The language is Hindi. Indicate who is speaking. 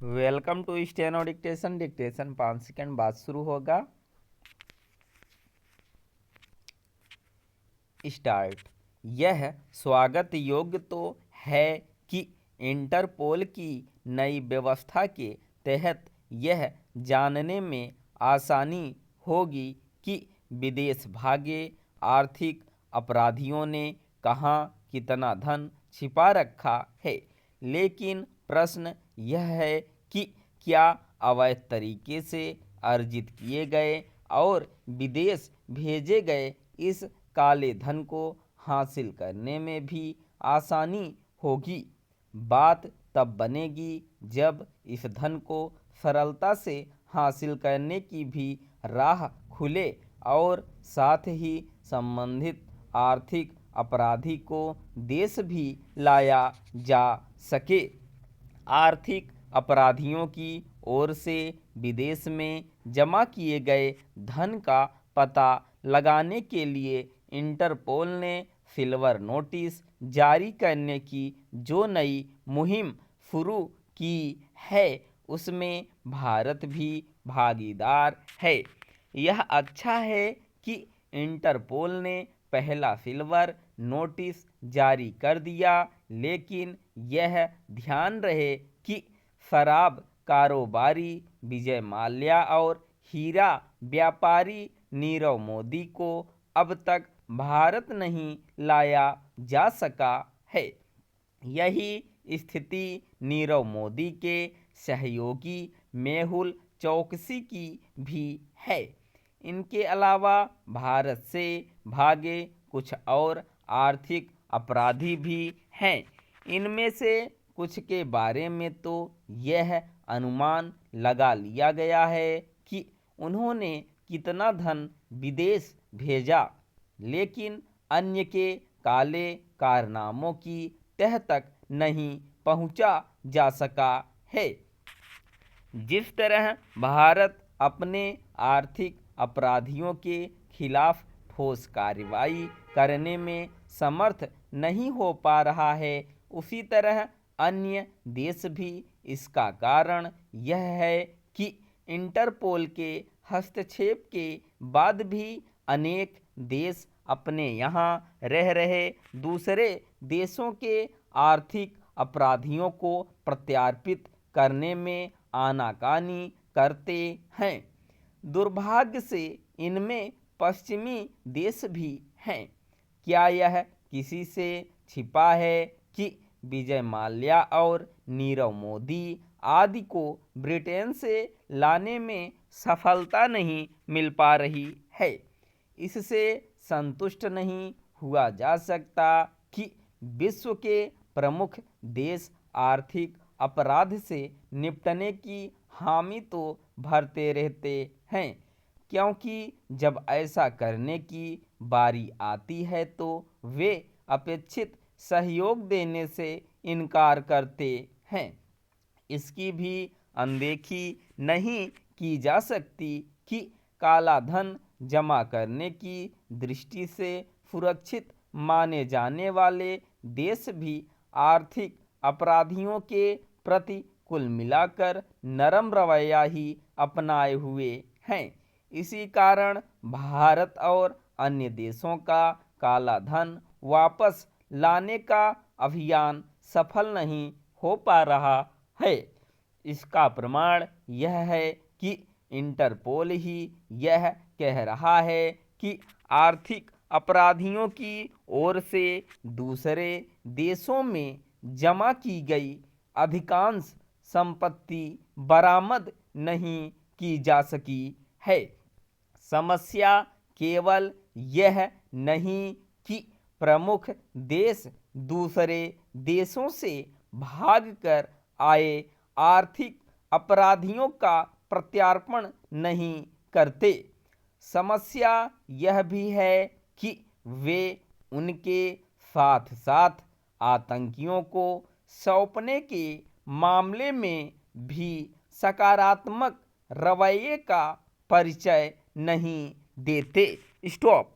Speaker 1: Welcome to steno dictation. Dictation 5 second बाद शुरू होगा। स्टार्ट। यह स्वागत योग्य तो है कि इंटरपोल की नई व्यवस्था के तहत यह जानने में आसानी होगी कि विदेश भागे आर्थिक अपराधियों ने कहाँ कितना धन छिपा रखा है। लेकिन प्रश्न यह है कि क्या अवैध तरीके से अर्जित किए गए और विदेश भेजे गए इस काले धन को हासिल करने में भी आसानी होगी। बात तब बनेगी जब इस धन को सरलता से हासिल करने की भी राह खुले और साथ ही संबंधित आर्थिक अपराधी को देश भी लाया जा सके। आर्थिक अपराधियों की ओर से विदेश में जमा किए गए धन का पता लगाने के लिए इंटरपोल ने सिल्वर नोटिस जारी करने की जो नई मुहिम शुरू की है उसमें भारत भी भागीदार है। यह अच्छा है कि इंटरपोल ने पहला सिल्वर नोटिस जारी कर दिया, लेकिन यह ध्यान रहे कि शराब कारोबारी विजय माल्या और हीरा व्यापारी नीरव मोदी को अब तक भारत नहीं लाया जा सका है। यही स्थिति नीरव मोदी के सहयोगी मेहुल चौकसी की भी है। इनके अलावा भारत से भागे कुछ और आर्थिक अपराधी भी हैं। इनमें से कुछ के बारे में तो यह अनुमान लगा लिया गया है कि उन्होंने कितना धन विदेश भेजा, लेकिन अन्य के काले कारनामों की तह तक नहीं पहुंचा जा सका है। जिस तरह भारत अपने आर्थिक अपराधियों के खिलाफ ठोस कार्रवाई करने में समर्थ नहीं हो पा रहा है, उसी तरह अन्य देश भी। इसका कारण यह है कि इंटरपोल के हस्तक्षेप के बाद भी अनेक देश अपने यहाँ रह रहे दूसरे देशों के आर्थिक अपराधियों को प्रत्यार्पित करने में आनाकानी करते हैं। दुर्भाग्य से इनमें पश्चिमी देश भी हैं। क्या यह किसी से छिपा है कि विजय माल्या और नीरव मोदी आदि को ब्रिटेन से लाने में सफलता नहीं मिल पा रही है। इससे संतुष्ट नहीं हुआ जा सकता कि विश्व के प्रमुख देश आर्थिक अपराध से निपटने की हामी तो भरते रहते हैं, क्योंकि जब ऐसा करने की बारी आती है तो वे अपेक्षित सहयोग देने से इनकार करते हैं। इसकी भी अनदेखी नहीं की जा सकती कि काला धन जमा करने की दृष्टि से सुरक्षित माने जाने वाले देश भी आर्थिक अपराधियों के प्रति कुल मिलाकर नरम रवैया ही अपनाए हुए हैं। इसी कारण भारत और अन्य देशों का काला धन वापस लाने का अभियान सफल नहीं हो पा रहा है। इसका प्रमाण यह है कि इंटरपोल ही यह कह रहा है कि आर्थिक अपराधियों की ओर से दूसरे देशों में जमा की गई अधिकांश संपत्ति बरामद नहीं की जा सकी है। समस्या केवल यह नहीं कि प्रमुख देश दूसरे देशों से भागकर आए आर्थिक अपराधियों का प्रत्यार्पण नहीं करते। समस्या यह भी है कि वे उनके साथ साथ आतंकियों को सौंपने के मामले में भी सकारात्मक रवैये का परिचय नहीं देते। स्टॉप।